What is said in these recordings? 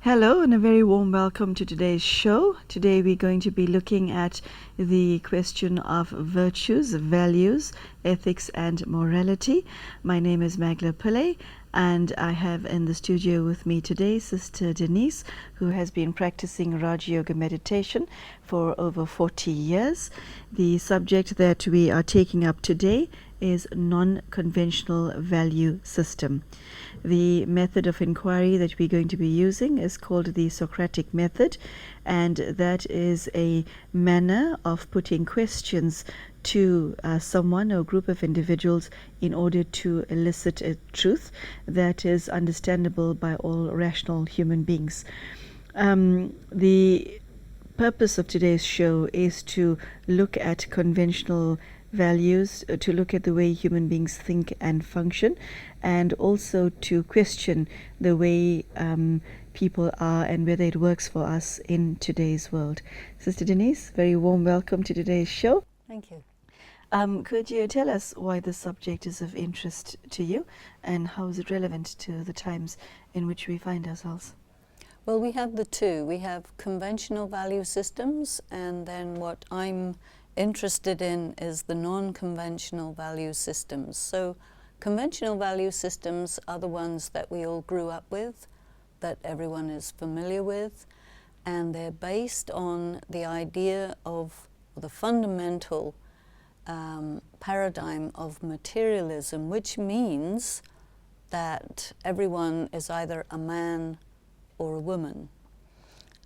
Hello and a very warm welcome to today's show. Today we're going to be looking at the question of virtues, values, ethics and morality. My name is Magela Pillay and I have in the studio with me today Sister Denise, who has been practicing Raj Yoga meditation for over 40 years. The subject that we are taking up today is non-conventional value system. The method of inquiry that we're going to be using is called the Socratic method, and that is a manner of putting questions to someone or group of individuals in order to elicit a truth that is understandable by all rational human beings. The purpose of today's show is to look at conventional values, to look at the way human beings think and function, and also to question the way people are and whether it works for us in today's world. Sister Denise, very warm welcome to today's show. Thank you. Could you tell us why this subject is of interest to you and how is it relevant to the times in which we find ourselves? Well, we have the two. We have conventional value systems, and then what I'm interested in is the non-conventional value systems. So conventional value systems are the ones that we all grew up with, that everyone is familiar with, and they're based on the idea of the fundamental paradigm of materialism, which means that everyone is either a man or a woman.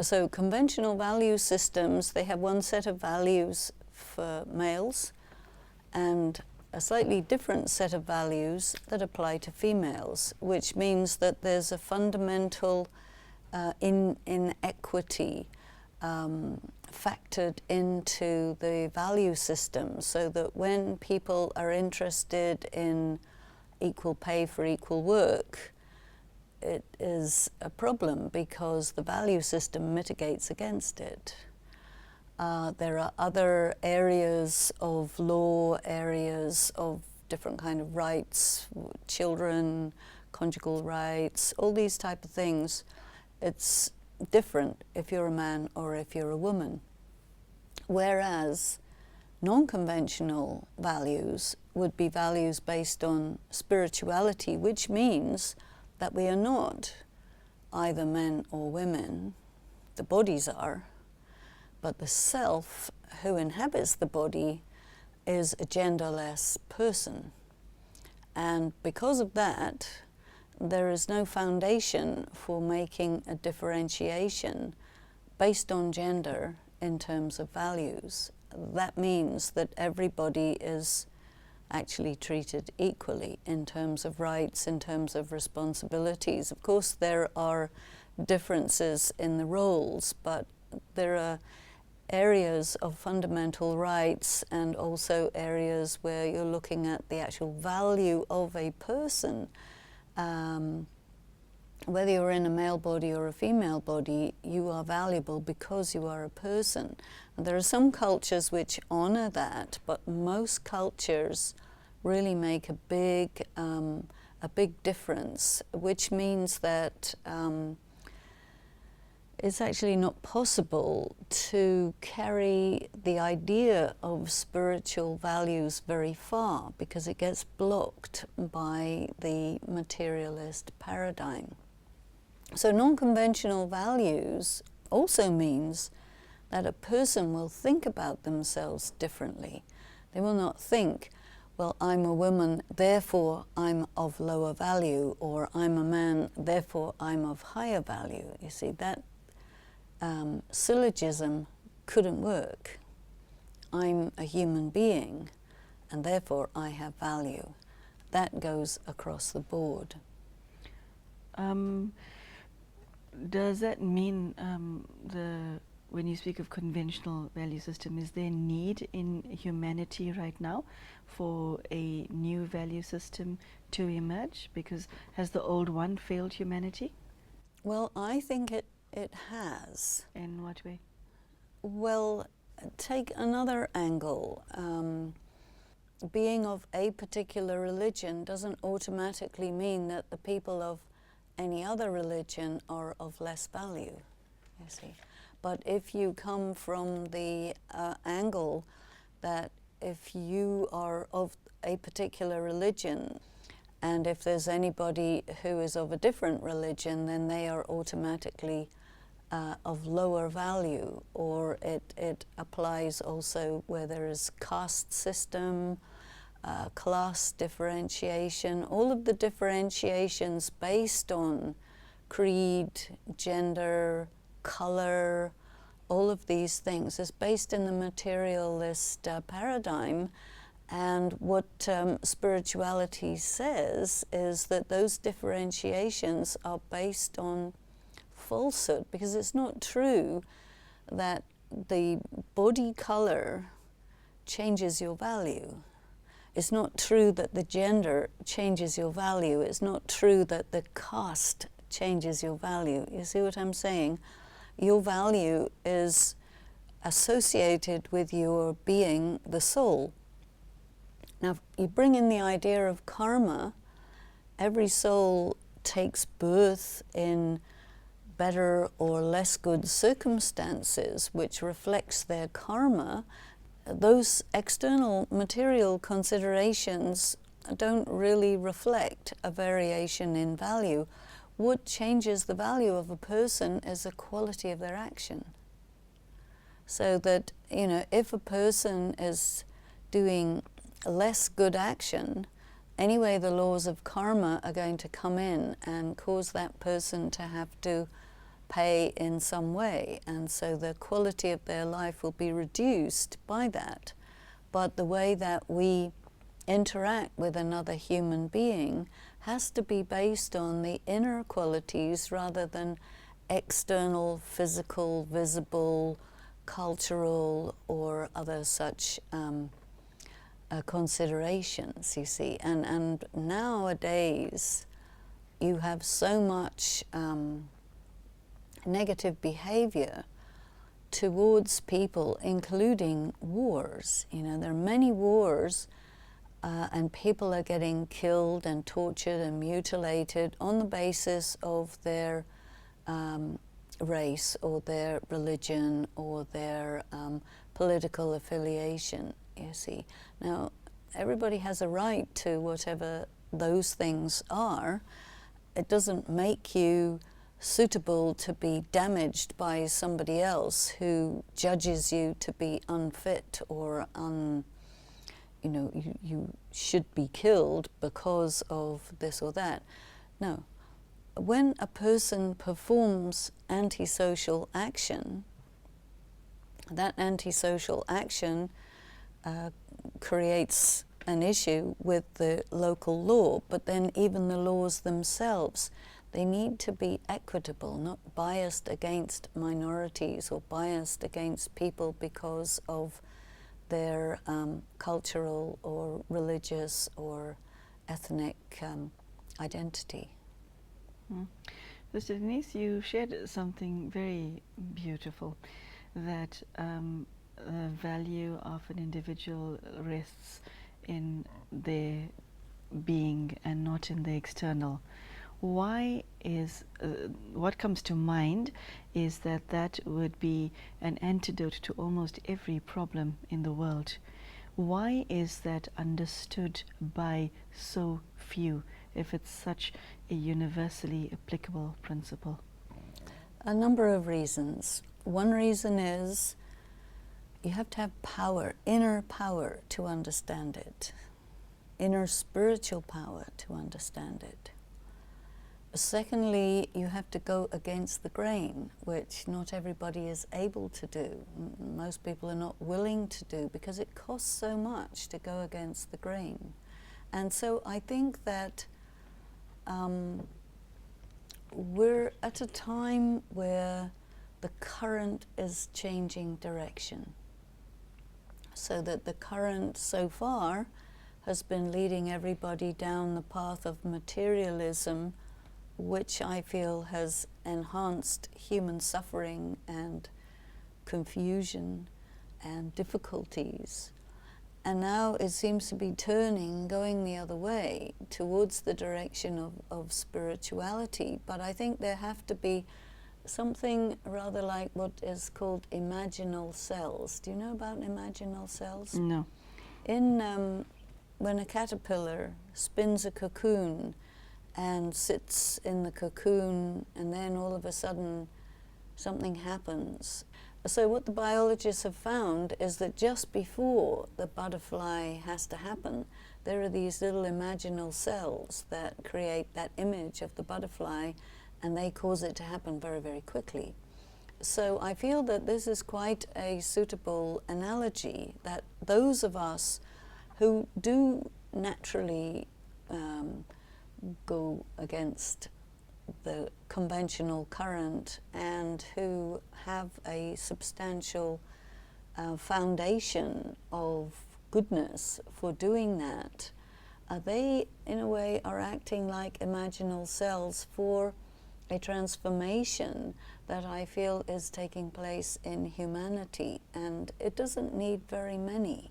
So conventional value systems, they have one set of values for males and a slightly different set of values that apply to females, which means that there's a fundamental inequity factored into the value system, so that when people are interested in equal pay for equal work, it is a problem because the value system mitigates against it. There are other areas of law, areas of different kind of rights, children, conjugal rights, all these type of things. It's different if you're a man or if you're a woman. Whereas non-conventional values would be values based on spirituality, which means that we are not either men or women. The bodies are, but the self who inhabits the body is a genderless person. And because of that, there is no foundation for making a differentiation based on gender in terms of values. That means that everybody is actually treated equally in terms of rights, in terms of responsibilities. Of course, there are differences in the roles, but there are areas of fundamental rights and also areas where you're looking at the actual value of a person. Whether you're in a male body or a female body, you are valuable because you are a person. And there are some cultures which honor that, but most cultures really make a big difference, which means that it's actually not possible to carry the idea of spiritual values very far because it gets blocked by the materialist paradigm. So non-conventional values also means that a person will think about themselves differently. They will not think, well, I'm a woman, therefore I'm of lower value, or I'm a man, therefore I'm of higher value. You see, that syllogism couldn't work. I'm a human being, and therefore I have value. that goes across the board. Does that mean when you speak of conventional value system, is there need in humanity right now for a new value system to emerge? Because has the old one failed humanity? Well, I think it has. In what way? Well, take another angle. Being of a particular religion doesn't automatically mean that the people of any other religion are of less value, you see. But if you come from the angle that if you are of a particular religion, and if there's anybody who is of a different religion, then they are automatically of lower value, or it applies also where there is caste system, class differentiation, all of the differentiations based on creed, gender, color, all of these things is based in the materialist paradigm. And what spirituality says is that those differentiations are based on falsehood, because it's not true that the body color changes your value. It's not true that the gender changes your value. It's not true that the caste changes your value. You see what I'm saying? Your value is associated with your being, the soul. Now, you bring in the idea of karma. Every soul takes birth in better or less good circumstances, which reflects their karma. Those external material considerations don't really reflect a variation in value. What changes the value of a person is the quality of their action. So that, you know, if a person is doing less good action, anyway the laws of karma are going to come in and cause that person to have to pay in some way, and so the quality of their life will be reduced by that. But the way that we interact with another human being has to be based on the inner qualities rather than external, physical, visible, cultural, or other such considerations, you see. And nowadays you have so much negative behavior towards people, including wars. You know, there are many wars and people are getting killed and tortured and mutilated on the basis of their race or their religion or their political affiliation, you see. Now, everybody has a right to whatever those things are. It doesn't make you suitable to be damaged by somebody else who judges you to be unfit or you know, you should be killed because of this or that. No. When a person performs antisocial action, that antisocial action creates an issue with the local law, but then even the laws themselves, they need to be equitable, not biased against minorities or biased against people because of their cultural or religious or ethnic identity. Sister Denise, you shared something very beautiful, that the value of an individual rests in their being and not in the external. Why is, what comes to mind is that that would be an antidote to almost every problem in the world. Why is that understood by so few, if it's such a universally applicable principle? A number of reasons. One reason is you have to have power, inner power, to understand it, inner spiritual power to understand it. Secondly, you have to go against the grain, which not everybody is able to do. Most people are not willing to do because it costs so much to go against the grain. And so I think that we're at a time where the current is changing direction. So that the current so far has been leading everybody down the path of materialism, which I feel has enhanced human suffering and confusion and difficulties. And now it seems to be turning, going the other way, towards the direction of spirituality. But I think there have to be something rather like what is called imaginal cells. Do you know about imaginal cells? No. When a caterpillar spins a cocoon and sits in the cocoon, and then all of a sudden something happens. So what the biologists have found is that just before the butterfly has to happen, there are these little imaginal cells that create that image of the butterfly, and they cause it to happen very, very quickly. So I feel that this is quite a suitable analogy, that those of us who do naturally go against the conventional current and who have a substantial foundation of goodness for doing that, they in a way are acting like imaginal cells for a transformation that I feel is taking place in humanity. And it doesn't need very many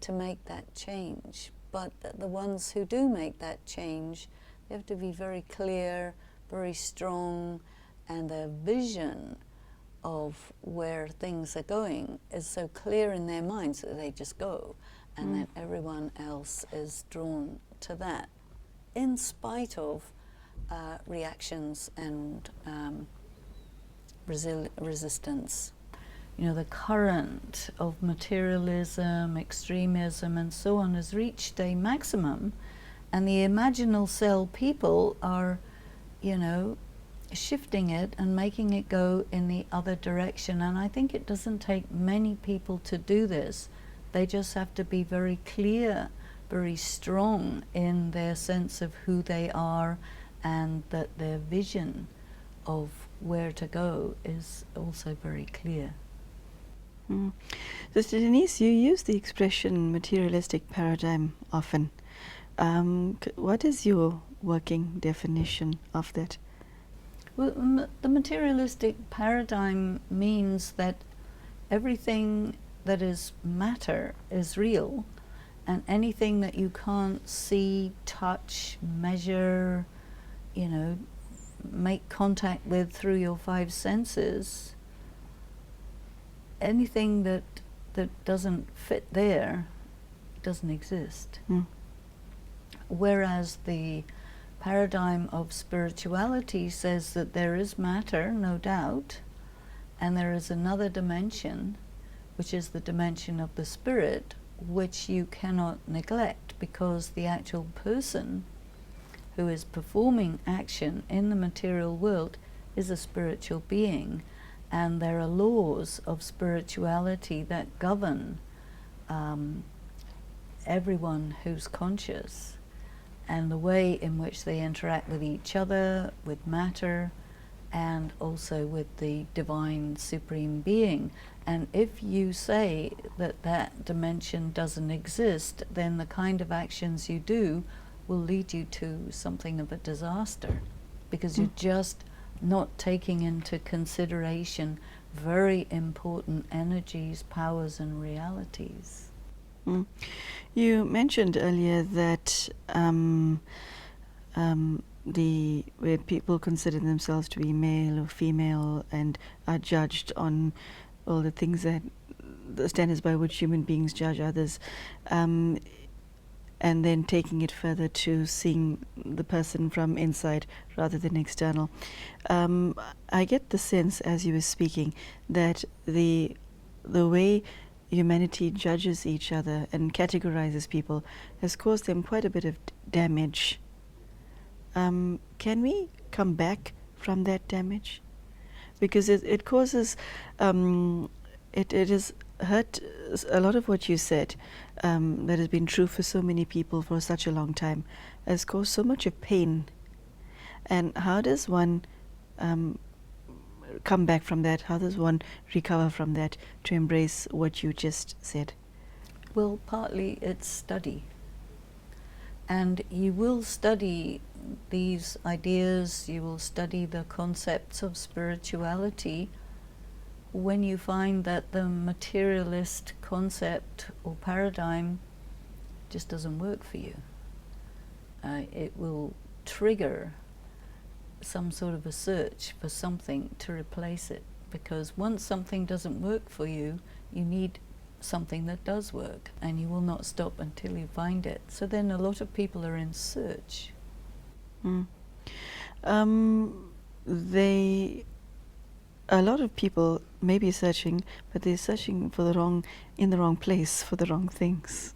to make that change, but the ones who do make that change, they have to be very clear, very strong, and their vision of where things are going is so clear in their minds that they just go, and then everyone else is drawn to that, in spite of reactions and resistance. You know, the current of materialism, extremism, and so on has reached a maximum, and the imaginal cell people are, you know, shifting it and making it go in the other direction. And I think it doesn't take many people to do this. They just have to be very clear, very strong in their sense of who they are, and that their vision of where to go is also very clear. Sister Denise, you use the expression materialistic paradigm often. What is your working definition of that? Well, the materialistic paradigm means that everything that is matter is real, and anything that you can't see, touch, measure, you know, make contact with through your five senses, anything that doesn't fit there doesn't exist. Whereas the paradigm of spirituality says that there is matter, no doubt, and there is another dimension, which is the dimension of the spirit, which you cannot neglect, because the actual person who is performing action in the material world is a spiritual being, and there are laws of spirituality that govern everyone who's conscious, and the way in which they interact with each other, with matter, and also with the divine supreme being. And if you say that that dimension doesn't exist, then the kind of actions you do will lead you to something of a disaster, because you're just not taking into consideration very important energies, powers, and realities. You mentioned earlier that where people consider themselves to be male or female and are judged on all the things that the standards by which human beings judge others, and then taking it further to seeing the person from inside rather than external. I get the sense, as you were speaking, that the way humanity judges each other and categorizes people has caused them quite a bit of damage. Can we come back from that damage? Because it causes, it is heard a lot of what you said, that has been true for so many people for such a long time, has caused so much of pain. And how does one come back from that? How does one recover from that to embrace what you just said? Well, partly it's study. And you will study these ideas, you will study the concepts of spirituality when you find that the materialist concept or paradigm just doesn't work for you. It will trigger some sort of a search for something to replace it, because once something doesn't work for you, you need something that does work, and you will not stop until you find it. So then a lot of people are in search. A lot of people may be searching, but they're searching for in the wrong place, for the wrong things.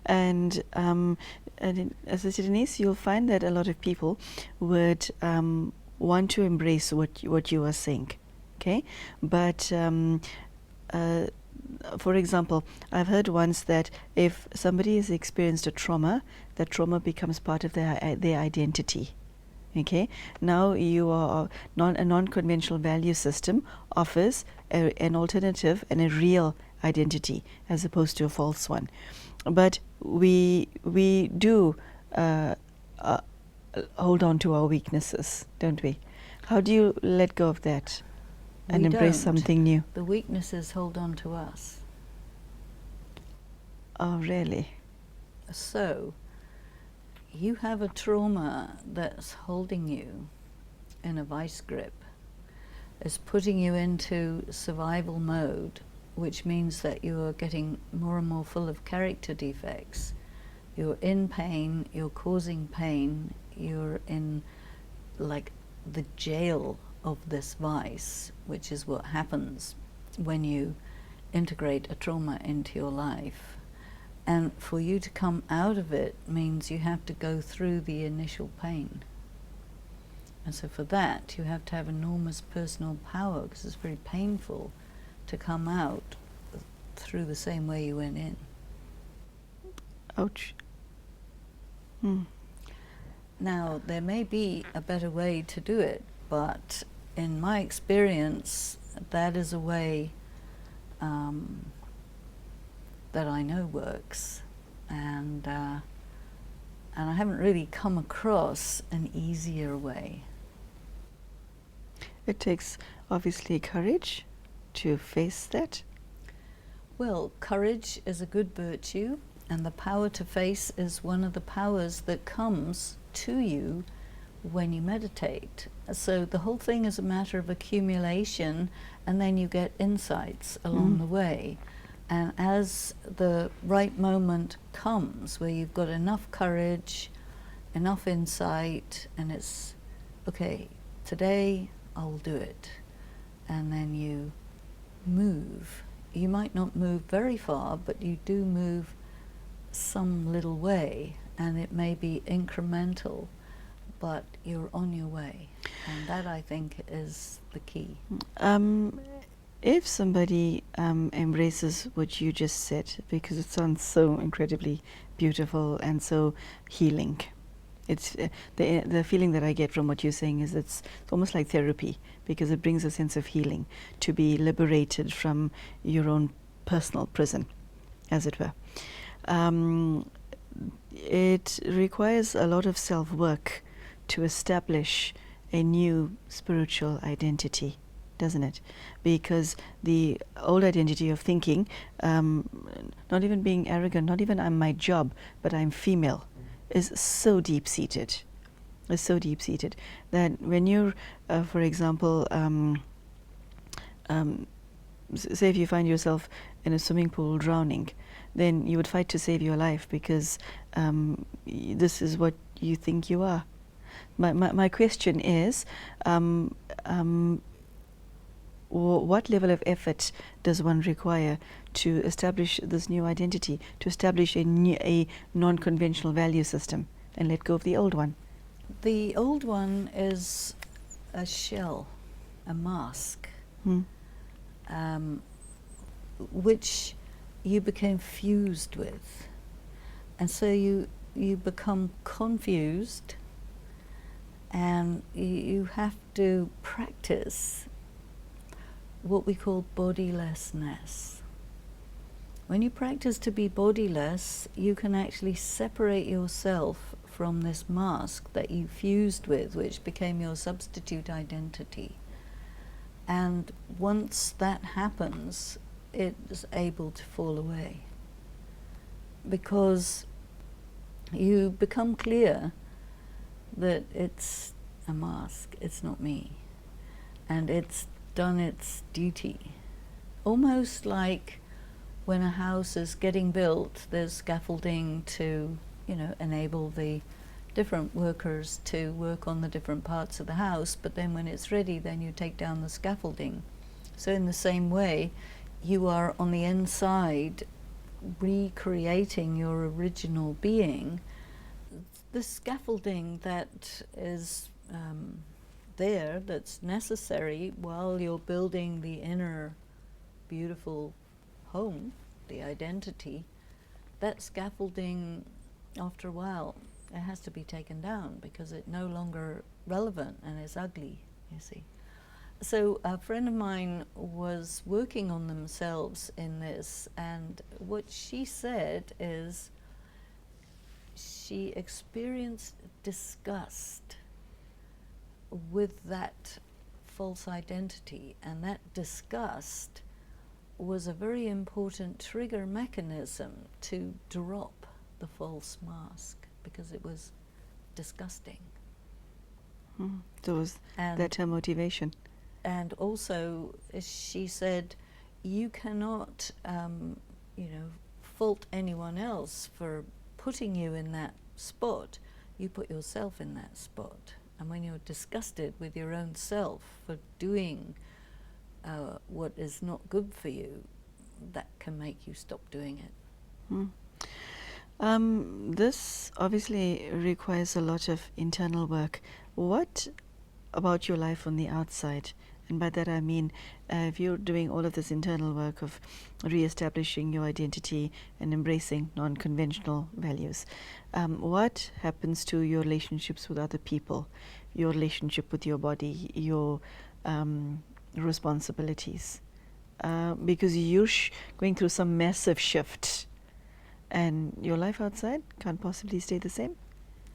And as I said, Denise, you'll find that a lot of people would want to embrace what you are saying, okay? But for example, I've heard once that if somebody has experienced a trauma, that trauma becomes part of their identity. Okay, now you are a non-conventional value system offers an alternative and a real identity as opposed to a false one. But we do hold on to our weaknesses, don't we? How do you let go of that and embrace something new? The weaknesses hold on to us. Oh, really? So you have a trauma that's holding you in a vice grip. It's putting you into survival mode, which means that you are getting more and more full of character defects. You're in pain, you're causing pain, you're in like the jail of this vice, which is what happens when you integrate a trauma into your life. And for you to come out of it means you have to go through the initial pain. And so for that, you have to have enormous personal power, because it's very painful to come out through the same way you went in. Ouch. Now, there may be a better way to do it, but in my experience, that is a way that I know works, and I haven't really come across an easier way. It takes obviously courage to face that. Well, courage is a good virtue, and the power to face is one of the powers that comes to you when you meditate. So the whole thing is a matter of accumulation, and then you get insights along the way. And as the right moment comes, where you've got enough courage, enough insight, and it's, okay, today I'll do it. And then you move. You might not move very far, but you do move some little way, and it may be incremental, but you're on your way. And that, I think, is the key. If somebody embraces what you just said, because it sounds so incredibly beautiful and so healing, it's the feeling that I get from what you're saying is it's almost like therapy, because it brings a sense of healing, to be liberated from your own personal prison, as it were. It requires a lot of self-work to establish a new spiritual identity, doesn't it? Because the old identity of thinking, not even being arrogant, not even I'm my job, but I'm female, is so deep-seated. Is so deep-seated that when you're, for example, say if you find yourself in a swimming pool drowning, then you would fight to save your life, because this is what you think you are. My question is, what level of effort does one require to establish this new identity, to establish a non-conventional value system, and let go of the old one? The old one is a shell, a mask. which you became fused with. And so you become confused, and you have to practice what we call bodilessness. When you practice to be bodiless, you can actually separate yourself from this mask that you fused with, which became your substitute identity. And once that happens, it is able to fall away, because you become clear that it's a mask, it's not me, and it's done its duty. Almost like when a house is getting built, there's scaffolding to, enable the different workers to work on the different parts of the house, but then when it's ready, then you take down the scaffolding. So in the same way, you are on the inside recreating your original being. The scaffolding that is there, that's necessary while you're building the inner beautiful home, the identity, that scaffolding, after a while, it has to be taken down because it's no longer relevant and it's ugly, you see. So a friend of mine was working on themselves in this, and what she said is she experienced disgust with that false identity, and that disgust was a very important trigger mechanism to drop the false mask, because it was disgusting. So was that her motivation? And also, she said, you cannot, fault anyone else for putting you in that spot. You put yourself in that spot. And when you're disgusted with your own self for doing what is not good for you, that can make you stop doing it. This obviously requires a lot of internal work. What about your life on the outside? And by that I mean, if you're doing all of this internal work of re-establishing your identity and embracing non-conventional values, what happens to your relationships with other people, your relationship with your body, your responsibilities? Because you're going through some massive shift, and your life outside can't possibly stay the same?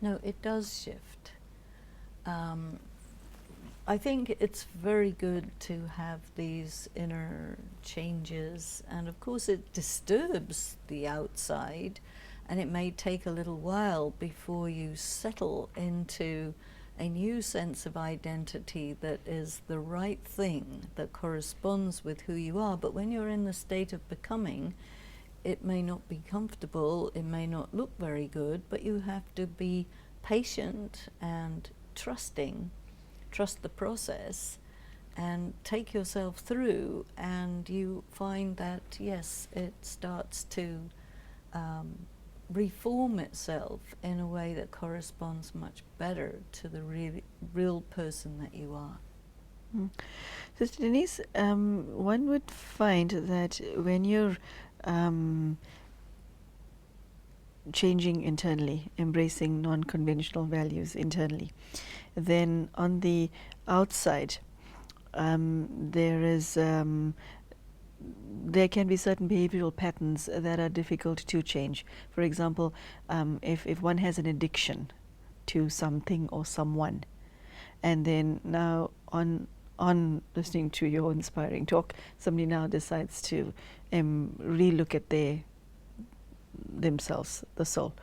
No, it does shift. I think it's very good to have these inner changes, and of course it disturbs the outside, and it may take a little while before you settle into a new sense of identity that is the right thing, that corresponds with who you are. But when you're in the state of becoming, it may not be comfortable, it may not look very good, but you have to be patient and trust the process, and take yourself through, and you find that, yes, it starts to reform itself in a way that corresponds much better to the real person that you are. Sister Denise, one would find that when you're changing internally, embracing non-conventional values internally, then on the outside, there can be certain behavioral patterns that are difficult to change. For example, if one has an addiction to something or someone, and then now on listening to your inspiring talk, somebody now decides to re-look at themselves, the soul,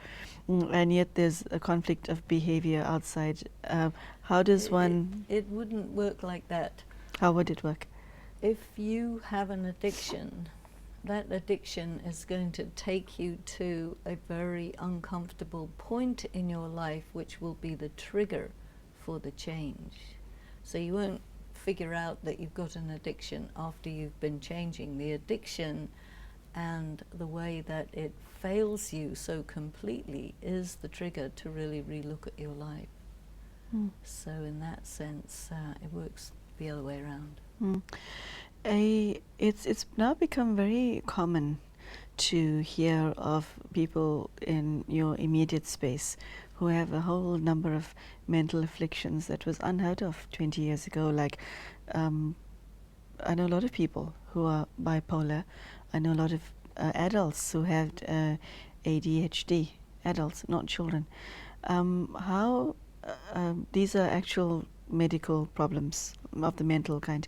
and yet there's a conflict of behavior outside. How does one... It wouldn't work like that. How would it work? If you have an addiction, that addiction is going to take you to a very uncomfortable point in your life, which will be the trigger for the change. So you won't figure out that you've got an addiction after you've been changing. The addiction and the way that it fails you so completely is the trigger to really relook at your life. So in that sense, it works the other way around. It's now become very common to hear of people in your immediate space who have a whole number of mental afflictions that was unheard of 20 years ago. Like, I know a lot of people who are bipolar. I know a lot of adults who have ADHD, adults, not children. How these are actual medical problems of the mental kind.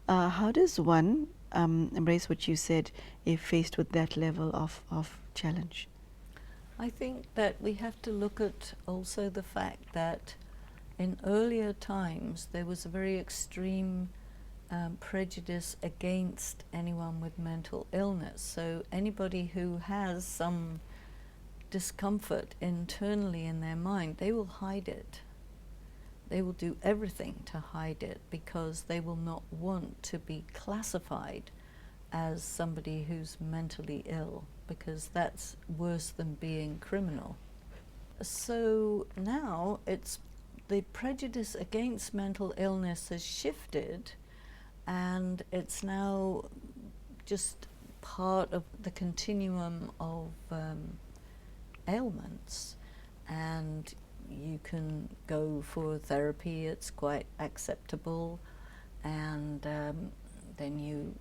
How does one embrace what you said if faced with that level of challenge? I think that we have to look at also the fact that in earlier times there was a very extreme prejudice against anyone with mental illness. So anybody who has some discomfort internally in their mind, they will hide it. They will do everything to hide it because they will not want to be classified as somebody who's mentally ill, because that's worse than being criminal. So now it's the prejudice against mental illness has shifted, and it's now just part of the continuum of ailments. And you can go for therapy, it's quite acceptable, and then you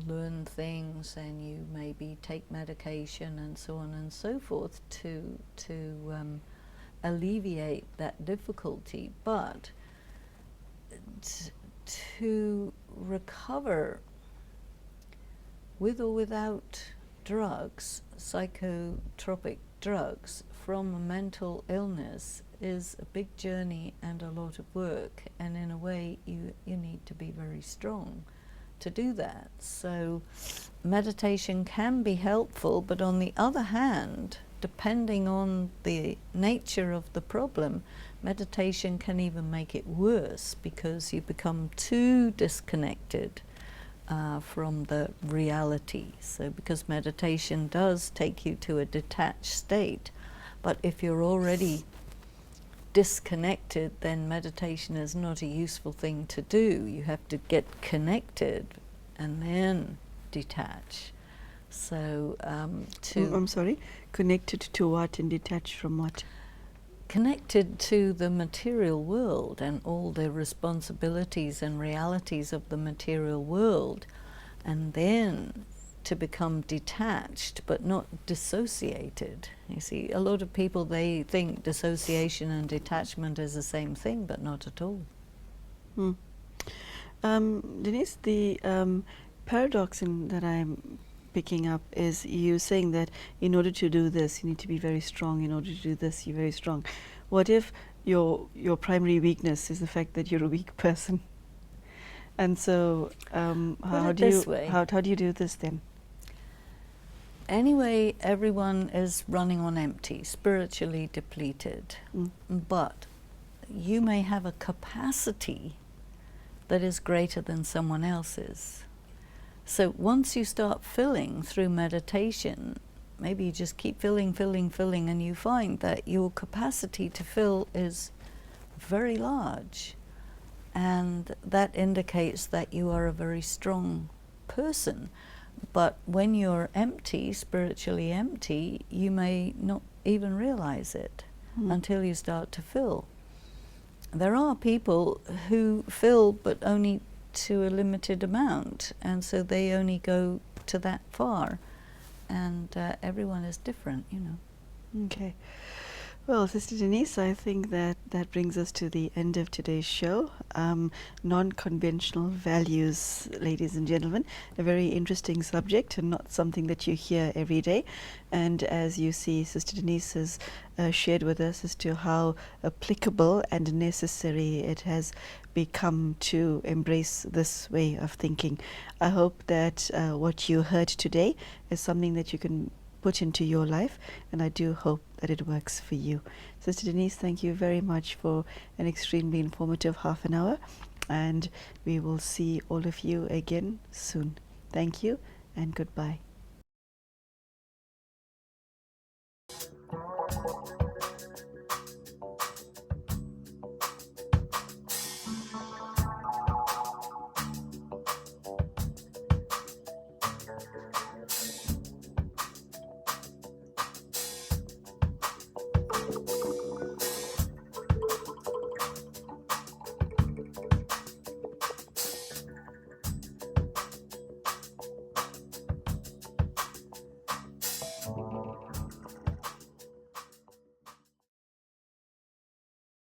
learn things and you maybe take medication and so on and so forth to alleviate that difficulty. But to recover with or without drugs, psychotropic drugs, from a mental illness is a big journey and a lot of work, and in a way you need to be very strong to do that. So meditation can be helpful, but on the other hand, depending on the nature of the problem, meditation can even make it worse because you become too disconnected from the reality. So because meditation does take you to a detached state, but if you're already disconnected, then meditation is not a useful thing to do. You have to get connected and then detach. So I'm sorry, connected to what and detached from what? Connected to the material world and all the responsibilities and realities of the material world, and then to become detached but not dissociated. You see, a lot of people, they think dissociation and detachment is the same thing, but not at all. Denise, the paradox that I'm picking up is you saying that in order to do this, you need to be very strong. In order to do this, you're very strong. What if your primary weakness is the fact that you're a weak person? And so, how do you do this then? Anyway, everyone is running on empty, spiritually depleted. But you may have a capacity that is greater than someone else's. So once you start filling through meditation, maybe you just keep filling, and you find that your capacity to fill is very large. And that indicates that you are a very strong person. But when you're empty, spiritually empty, you may not even realize it until you start to fill. There are people who fill but only to a limited amount, and so they only go to that far, and everyone is different, you know. Okay. Well, Sister Denise, I think that brings us to the end of today's show. Non-conventional values, ladies and gentlemen, a very interesting subject and not something that you hear every day. And as you see, Sister Denise has shared with us as to how applicable and necessary it has become to embrace this way of thinking. I hope that what you heard today is something that you can put into your life, and I do hope that it works for you. Sister Denise, thank you very much for an extremely informative half an hour, and we will see all of you again soon. Thank you and goodbye.